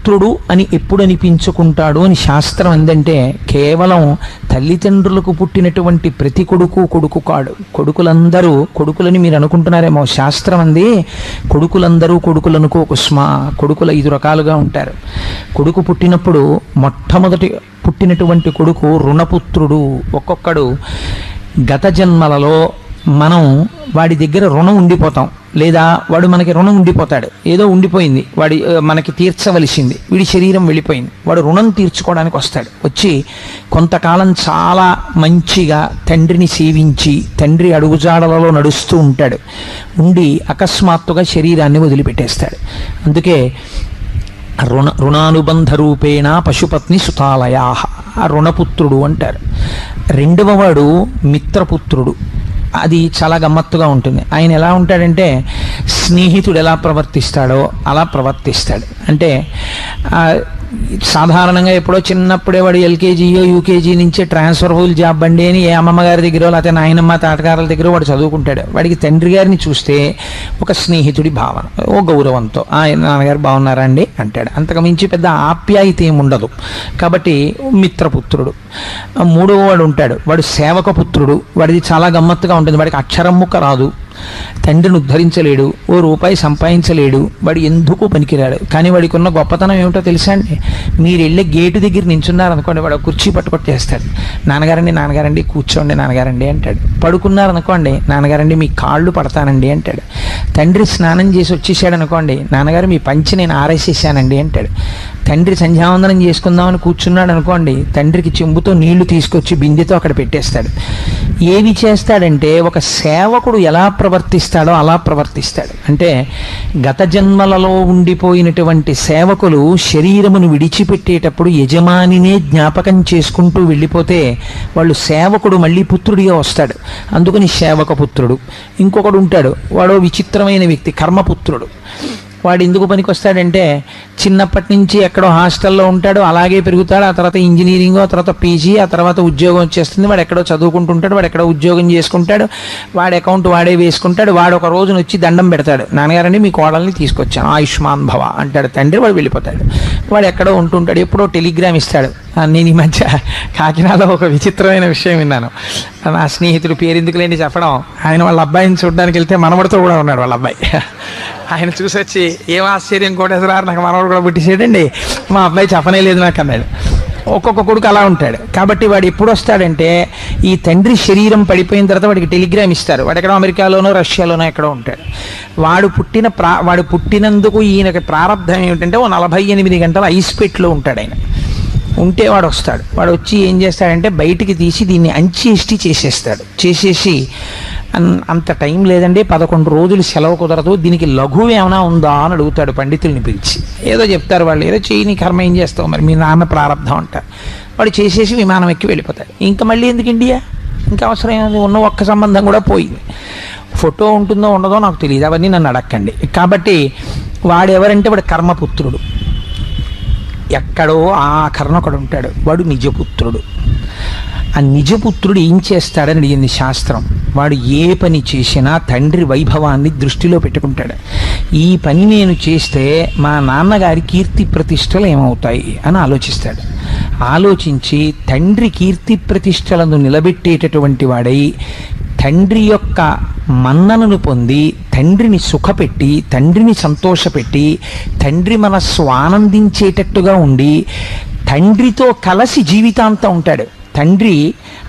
పుత్రుడు అని ఎప్పుడు అనిపించుకుంటాడు అని శాస్త్రం ఏందంటే, కేవలం తల్లిదండ్రులకు పుట్టినటువంటి ప్రతి కొడుకు కాడు. కొడుకులని మీరు అనుకుంటున్నారేమో, శాస్త్రం అంది కొడుకులందరూ కొడుకులనుకో కుస్మా. కొడుకులు 5 రకాలుగా ఉంటారు. కొడుకు పుట్టినప్పుడు మొట్టమొదటి పుట్టినటువంటి కొడుకు రుణపుత్రుడు. ఒక్కొక్కడు గత జన్మలలో మనం వాడి దగ్గర రుణం ఉండిపోతాం, లేదా వాడు మనకి రుణం ఉండిపోతాడు. ఏదో ఉండిపోయింది, వాడి మనకి తీర్చవలసింది, వీడి శరీరం వెళ్ళిపోయింది, వాడు రుణం తీర్చుకోవడానికి వస్తాడు. వచ్చి కొంతకాలం చాలా మంచిగా తండ్రిని సేవించి తండ్రి అడుగుజాడలలో నడుస్తూ ఉంటాడు. ఉండి అకస్మాత్తుగా శరీరాన్ని వదిలిపెట్టేస్తాడు. అందుకే రుణానుబంధ రూపేణ పశుపత్ని సుతాలయా, ఆ రుణపుత్రుడు అంటారు. రెండవ వాడు మిత్రపుత్రుడు. అది చాలా గమ్మత్తుగా ఉంటుంది. ఆయన ఎలా ఉంటాడంటే, స్నేహితుడు ఎలా ప్రవర్తిస్తాడో అలా ప్రవర్తిస్తాడు. అంటే సాధారణంగా ఎప్పుడో చిన్నప్పుడే వాడు ఎల్కేజీయో యూకేజీ నుంచే ట్రాన్స్ఫర్బుల్ జాబ్ బండి అని ఏ అమ్మమ్మగారి దగ్గర లేకపోతే నాయనమ్మ తాతగారుల దగ్గర వాడు చదువుకుంటాడు. వాడికి తండ్రి గారిని చూస్తే ఒక స్నేహితుడి భావన, ఓ గౌరవంతో నాన్నగారు బాగున్నారా అండి అంటాడు. అంతకుమించి పెద్ద ఆప్యాయత ఏమి ఉండదు. కాబట్టి మిత్రపుత్రుడు. మూడవ వాడు ఉంటాడు, వాడు సేవకపుత్రుడు. వాడిది చాలా గమ్మత్తుగా ఉంటుంది. వాడికి అక్షరం ముక్క రాదు, తండ్రిని ఉద్ధరించలేడు, ఓ రూపాయి సంపాదించలేడు, వాడు ఎందుకు పనికిరాడు. కానీ వాడికి ఉన్న గొప్పతనం ఏమిటో తెలుసా అండి? మీరు వెళ్ళే గేటు దగ్గర నించున్నారనుకోండి, వాడు కుర్చీ పట్టుకొట్టేస్తాడు. నాన్నగారండి కూర్చోండి నాన్నగారండి అంటాడు. పడుకున్నారనుకోండి, నాన్నగారండి మీ కాళ్ళు పడతానండి అంటాడు. తండ్రి స్నానం చేసి వచ్చేసాడు అనుకోండి, నాన్నగారు మీ పంచి నేను ఆరేసేసానండి అంటాడు. తండ్రి సంధ్యావందనం చేసుకుందామని కూర్చున్నాడు అనుకోండి, తండ్రికి చెంబుతో నీళ్లు తీసుకొచ్చి బిందెతో అక్కడ పెట్టేస్తాడు. ఏమి చేస్తాడంటే, ఒక సేవకుడు ఎలా ప్రవర్తిస్తాడో అలా ప్రవర్తిస్తాడు. అంటే గత జన్మలలో ఉండిపోయినటువంటి సేవకులు శరీరమును విడిచిపెట్టేటప్పుడు యజమానినే జ్ఞాపకం చేసుకుంటూ వెళ్ళిపోతే వాళ్ళు సేవకుడు మళ్ళీ పుత్రుడిగా వస్తాడు. అందుకని సేవకపుత్రుడు. ఇంకొకడు ఉంటాడు, వాడో విచిత్రమైన వ్యక్తి, కర్మపుత్రుడు. వాడు ఎందుకు పనికి వస్తాడంటే, చిన్నప్పటి నుంచి ఎక్కడో హాస్టల్లో ఉంటాడు, అలాగే పెరుగుతాడు. ఆ తర్వాత ఇంజనీరింగ్, ఆ తర్వాత పీజీ, ఆ తర్వాత ఉద్యోగం వచ్చేస్తుంది. వాడు ఎక్కడో చదువుకుంటుంటాడు, వాడు ఎక్కడో ఉద్యోగం చేసుకుంటాడు, వాడి అకౌంట్ వాడే వేసుకుంటాడు. వాడు ఒక రోజున వచ్చి దండం పెడతాడు, నాన్నగారండి మీ కోడల్ని తీసుకొచ్చాను ఆయుష్మాన్ భవ అంటాడు తండ్రి. వాడు వెళ్ళిపోతాడు. వాడు ఎక్కడో ఉంటుంటాడు, ఎప్పుడో టెలిగ్రామ్ ఇస్తాడు. నేను ఈ మధ్య కాకినాడలో ఒక విచిత్రమైన విషయం విన్నాను. నా స్నేహితుడు పేరు ఎందుకు లేని చెప్పడం, ఆయన వాళ్ళ అబ్బాయిని చూడడానికి వెళ్తే మనవడితో కూడా ఉన్నాడు వాళ్ళ అబ్బాయి. ఆయన చూసి వచ్చి, ఏం ఆశ్చర్యం కోటేశ్వరారు, నాకు మనవడు కూడా పుట్టిసేయండి, మా అబ్బాయి చెప్పనే లేదు నాకు అన్నాడు. ఒక్కొక్క కొడుకు అలా ఉంటాడు. కాబట్టి వాడు ఎప్పుడు వస్తాడంటే, ఈ తండ్రి శరీరం పడిపోయిన తర్వాత వాడికి టెలిగ్రామ్ ఇస్తారు. వాడు ఎక్కడో అమెరికాలోనో రష్యాలోనో ఎక్కడో ఉంటాడు. వాడు పుట్టినందుకు ఈయనకి ప్రారంభం ఏమిటంటే, ఓ 48 గంటలు ఐస్ పెట్లో ఉంటాడు. ఆయన ఉంటే వాడు వస్తాడు. వాడు వచ్చి ఏం చేస్తాడంటే, బయటికి తీసి దీన్ని అంచేష్టి చేసేస్తాడు. చేసేసి, అంత టైం లేదండి, 11 రోజులు సెలవు కుదరదు, దీనికి లఘువు ఏమైనా ఉందా అని అడుగుతాడు పండితుల్ని పిలిచి. ఏదో చెప్తారు వాళ్ళు, ఏదో చేయి నీ కర్మ, ఏం చేస్తావు మరి, మీ నాన్న ప్రారంభం అంటారు. వాడు చేసేసి విమానం ఎక్కి వెళ్ళిపోతాడు. ఇంకా మళ్ళీ ఎందుకు ఇండియా, ఇంకా అవసరం ఏమైంది, ఉన్న ఒక్క సంబంధం కూడా పోయింది. ఫోటో ఉంటుందో ఉండదో నాకు తెలియదు, అవన్నీ నన్ను అడక్కండి. కాబట్టి వాడెవరంటే వాడు కర్మపుత్రుడు. ఎక్కడో ఆఖరణ ఒకడు ఉంటాడు, వాడు నిజపుత్రుడు. ఆ నిజపుత్రుడు ఏం చేస్తాడని అడిగింది శాస్త్రం. వాడు ఏ పని చేసినా తండ్రి వైభవాన్ని దృష్టిలో పెట్టుకుంటాడు. ఈ పని నేను చేస్తే మా నాన్నగారి కీర్తి ప్రతిష్టలు ఏమవుతాయి అని ఆలోచిస్తాడు. ఆలోచించి తండ్రి కీర్తి ప్రతిష్టలను నిలబెట్టేటటువంటి వాడై, తండ్రి యొక్క మన్ననను పొంది, తండ్రిని సుఖపెట్టి, తండ్రిని సంతోషపెట్టి, తండ్రి మనస్సు ఆనందించేటట్టుగా ఉండి, తండ్రితో కలిసి జీవితాంతం ఉంటాడు. తండ్రి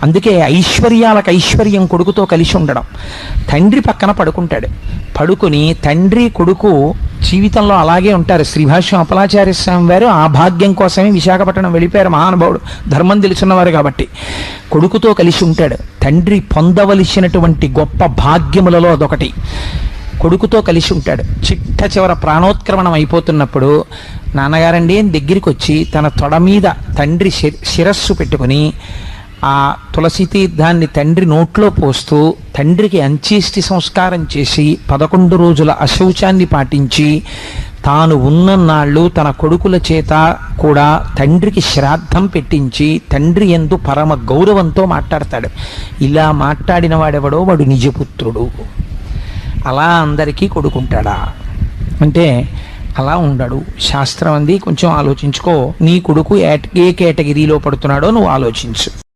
అందుకే ఐశ్వర్యాలకు ఐశ్వర్యం కొడుకుతో కలిసి ఉండడం. తండ్రి పక్కన పడుకుంటాడు. పడుకుని తండ్రి కొడుకు జీవితంలో అలాగే ఉంటారు. శ్రీభాష్యం అప్పలాచార్య స్వామి వారు ఆ భాగ్యం కోసమే విశాఖపట్నం వెళ్ళిపోయారు. మహానుభావుడు, ధర్మం తెలుసున్నవారు కాబట్టి. కొడుకుతో కలిసి ఉంటాడు. తండ్రి పొందవలసినటువంటి గొప్ప భాగ్యములలో అదొకటి. కొడుకుతో కలిసి ఉంటాడు. చిట్ట చివర ప్రాణోత్క్రమణం అయిపోతున్నప్పుడు, నాన్నగారండి అని దగ్గరికి వచ్చి తన తొడ మీద తండ్రి శిరస్సు పెట్టుకుని ఆ తులసి తీర్థాన్ని తండ్రి నోట్లో పోస్తూ తండ్రికి అంత్యేష్టి సంస్కారం చేసి 11 రోజుల అశౌచాన్ని పాటించి, తాను ఉన్ననాళ్ళు తన కొడుకుల చేత కూడా తండ్రికి శ్రాద్ధం పెట్టించి తండ్రి యందు పరమ గౌరవంతో మాట్లాడతాడు. ఇలా మాట్లాడిన వాడెవడో వాడు నిజపుత్రుడు. అలా అందరికీ కొడుకుంటాడా అంటే, అలా ఉండడు. శాస్త్రం అంది కొంచెం ఆలోచించుకో, నీ కొడుకు ఏ కేటగిరీలో పడుతున్నాడో నువ్వు ఆలోచించు.